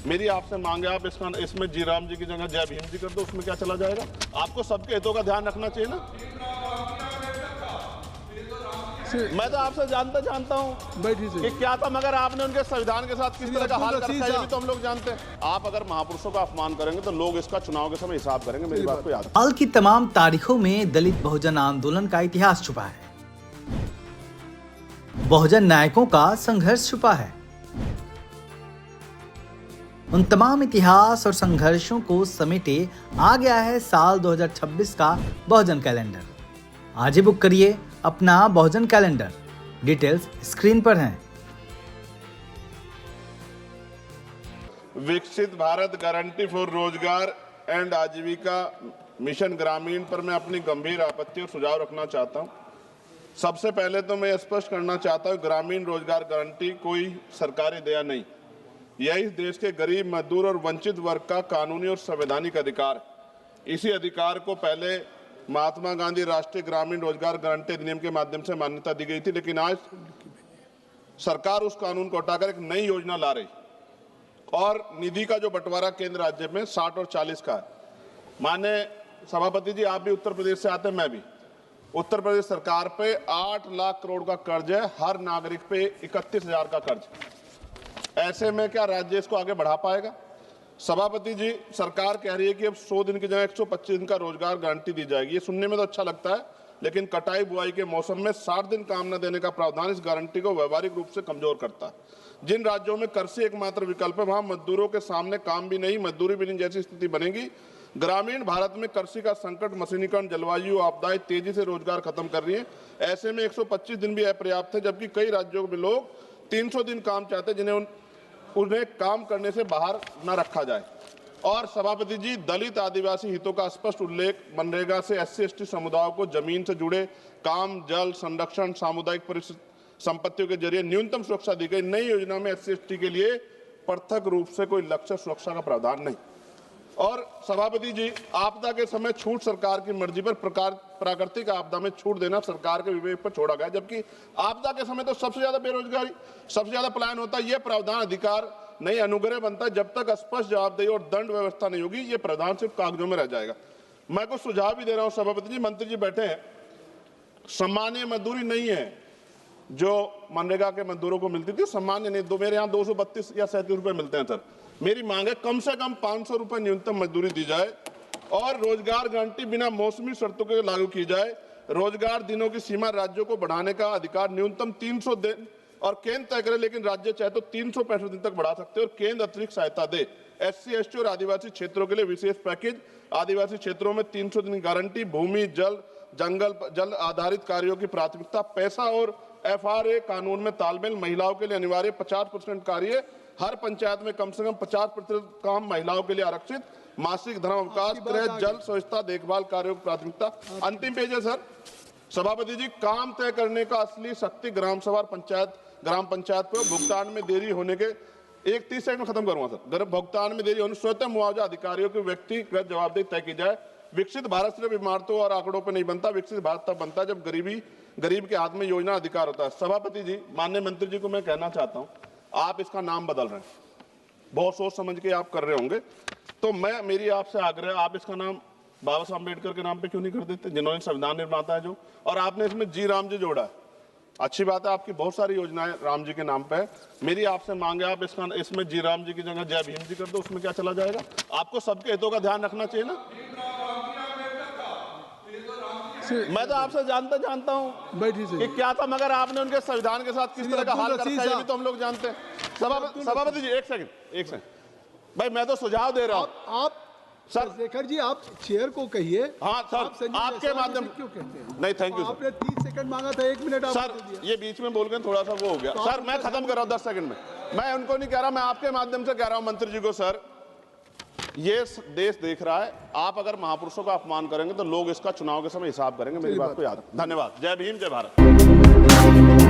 मेरी आपसे मांग है, आप इसमें जी राम जी की जगह जय भीम जी कर दो, उसमें क्या चला जाएगा? आपको सबके हितों का ध्यान रखना चाहिए ना। मैं तो आपसे जानता हूँ कि क्या था, मगर आपने उनके संविधान के साथ किस तरह का हाल कर रखा है, ये भी तो हम लोग जानते हैं। आप अगर महापुरुषों का अपमान करेंगे तो लोग इसका चुनाव के समय हिसाब करेंगे, मेरी बात को याद रखें। हाल की तमाम तारीखों में दलित बहुजन आंदोलन का इतिहास छुपा है, बहुजन नायकों का संघर्ष छुपा है। उन तमाम इतिहास और संघर्षों को समेटे आ गया है साल 2026 का बहुजन कैलेंडर। आज ही बुक करिए अपना बहुजन कैलेंडर, डिटेल्स स्क्रीन पर हैं। विकसित भारत गारंटी फॉर रोजगार एंड आजीविका मिशन ग्रामीण पर मैं अपनी गंभीर आपत्ति और सुझाव रखना चाहता हूं। सबसे पहले तो मैं स्पष्ट करना चाहता हूं, ग्रामीण रोजगार गारंटी कोई सरकारी दया नहीं, यह इस देश के गरीब, मजदूर और वंचित वर्ग का कानूनी और संवैधानिक अधिकार है। इसी अधिकार को पहले महात्मा गांधी राष्ट्रीय ग्रामीण रोजगार गारंटी अधिनियम के माध्यम से मान्यता दी गई थी, लेकिन आज सरकार उस कानून को हटाकर एक नई योजना ला रही और निधि का जो बंटवारा केंद्र राज्य में 60 और 40 का है। माने सभापति जी, आप भी उत्तर प्रदेश से आते हैं, मैं भी। उत्तर प्रदेश सरकार पे 8 लाख करोड़ का कर्ज है, हर नागरिक पे 31,000 का कर्ज। ऐसे में क्या राज्य इसको आगे बढ़ा पाएगा? सभापति जी, सरकार कह रही है कि अब 100 दिन की जगह 125 दिन का रोजगार गारंटी दी जाएगी। ये सुनने में तो अच्छा लगता है, लेकिन कटाई बुआई के मौसम में 60 दिन काम न देने का प्रावधान इस गारंटी को व्यवहारिक रूप से कमजोर करता है। जिन राज्यों में कृषि एकमात्र विकल्प है, वहां मजदूरों के सामने काम भी नहीं, मजदूरी भी नहीं जैसी स्थिति बनेगी। ग्रामीण भारत में कृषि का संकट, मशीनीकरण, जलवायु आपदाएं तेजी से रोजगार खत्म कर रही है। ऐसे में 125 दिन भी अपर्याप्त है, जबकि कई राज्यों में लोग 300 दिन काम चाहते हैं, जिन्हें उन्हें काम करने से बाहर न रखा जाए। और सभापति जी, दलित आदिवासी हितों का स्पष्ट उल्लेख, मनरेगा से SC/ST समुदायों को जमीन से जुड़े काम, जल संरक्षण, सामुदायिक संपत्तियों के जरिए न्यूनतम सुरक्षा दी गई। नई योजना में SC/ST के लिए पृथक रूप से कोई लक्ष्य सुरक्षा का प्रावधान नहीं। और सभापति जी, आपदा के समय छूट सरकार की मर्जी पर, प्राकृतिक आपदा में छूट देना सरकार के विवेक पर छोड़ा गया, जबकि आपदा के समय तो सबसे ज्यादा बेरोजगारी, सबसे ज्यादा पलायन होता है। यह प्रावधान अधिकार नहीं, अनुग्रह बनता है। जब तक स्पष्ट जवाबदेही और दंड व्यवस्था नहीं होगी, ये प्रावधान सिर्फ कागजों में रह जाएगा। मैं कुछ सुझाव भी दे रहा हूं सभापति जी, मंत्री जी बैठे हैं। सामान्य मजदूरी नहीं है जो मनरेगा के मजदूरों को मिलती थी, सामान्य नहीं। मेरे यहाँ 232 या 37 रुपए मिलते हैं सर। मेरी मांग है कम से कम 500 रुपए न्यूनतम मजदूरी दी जाए और रोजगार गारंटी बिना मौसमी शर्तों के लागू की जाए। रोजगार दिनों की सीमा राज्यों को बढ़ाने का अधिकार न्यूनतम 300 दिन और केंद्र तय करे, लेकिन राज्य चाहे तो 365 दिन तक बढ़ा सकते हैं और केंद्र अतिरिक्त सहायता दे। SC/ST और आदिवासी क्षेत्रों के लिए विशेष पैकेज, आदिवासी क्षेत्रों में 300 दिन गारंटी, भूमि, जल, जल आधारित कार्यों की प्राथमिकता, पैसा और FRA कानून में तालमेल, महिलाओं के लिए अनिवार्य 50% कार्य, हर पंचायत में कम से कम 50% काम महिलाओं के लिए आरक्षित, मासिक धर्म अवकाश, गृह, जल, स्वच्छता, देखभाल कार्यों की प्राथमिकता। अंतिम पेज है सर। सभापति जी, काम तय करने का असली शक्ति ग्राम सभा, ग्राम पंचायत पर भुगतान में देरी होने के 30 सेकंड में खत्म करूंगा सर। भुगतान में देरी होने स्वतः मुआवजा अधिकारियों की व्यक्तिगत जवाबदेही तय की जाए। विकसित भारत सिर्फ इमारतों और आंकड़ों पर नहीं बनता, विकसित भारत तब बनता है जब गरीब के हाथ में योजना अधिकार होता है। सभापति जी, माननीय मंत्री जी को मैं कहना चाहता हूं, आप इसका नाम बदल रहे हैं, बहुत सोच समझ के आप कर रहे होंगे, तो मेरी आपसे आग्रह, आप इसका नाम बाबा साहब अम्बेडकर के नाम पे क्यों नहीं कर देते, जिन्होंने संविधान निर्माता है जो, और आपने इसमें जी राम जी जोड़ा है। अच्छी बात है, आपकी बहुत सारी योजनाएं राम जी के नाम पे है। मेरी आपसे मांग है, आप इसमें जी राम जी की जगह जय भीम जी कर दो, उसमें क्या चला जाएगा? आपको सबके हितों का ध्यान रखना चाहिए ना। मैं तो आपसे जानता हूं कि क्या था, मगर आपने उनके संविधान के साथ किस तरह का हाल कर रखा है, ये भी तो हम लोग जानते हैं। सभापति जी, एक सेकंड भाई, मैं तो सुझाव दे रहा हूं। आप सर शेखर जी, आप चेयर को कहिए। हाँ सर, आपके माध्यम क्यों कहते हैं? नहीं, थैंक यू सर। आपने 30 सेकंड मांगा था, 1 मिनट सर, ये बीच में बोल गए, थोड़ा सा वो हो गया। सर, मैं खत्म कर रहा हूं 10 सेकंड में। मैं उनको नहीं कह रहा, मैं आपके माध्यम से कह रहा हूं मंत्री जी को, सर ये देश देख रहा है, आप अगर महापुरुषों का अपमान करेंगे तो लोग इसका चुनाव के समय हिसाब करेंगे, मेरी बात को याद रखें। धन्यवाद। जय भीम, जय भारत।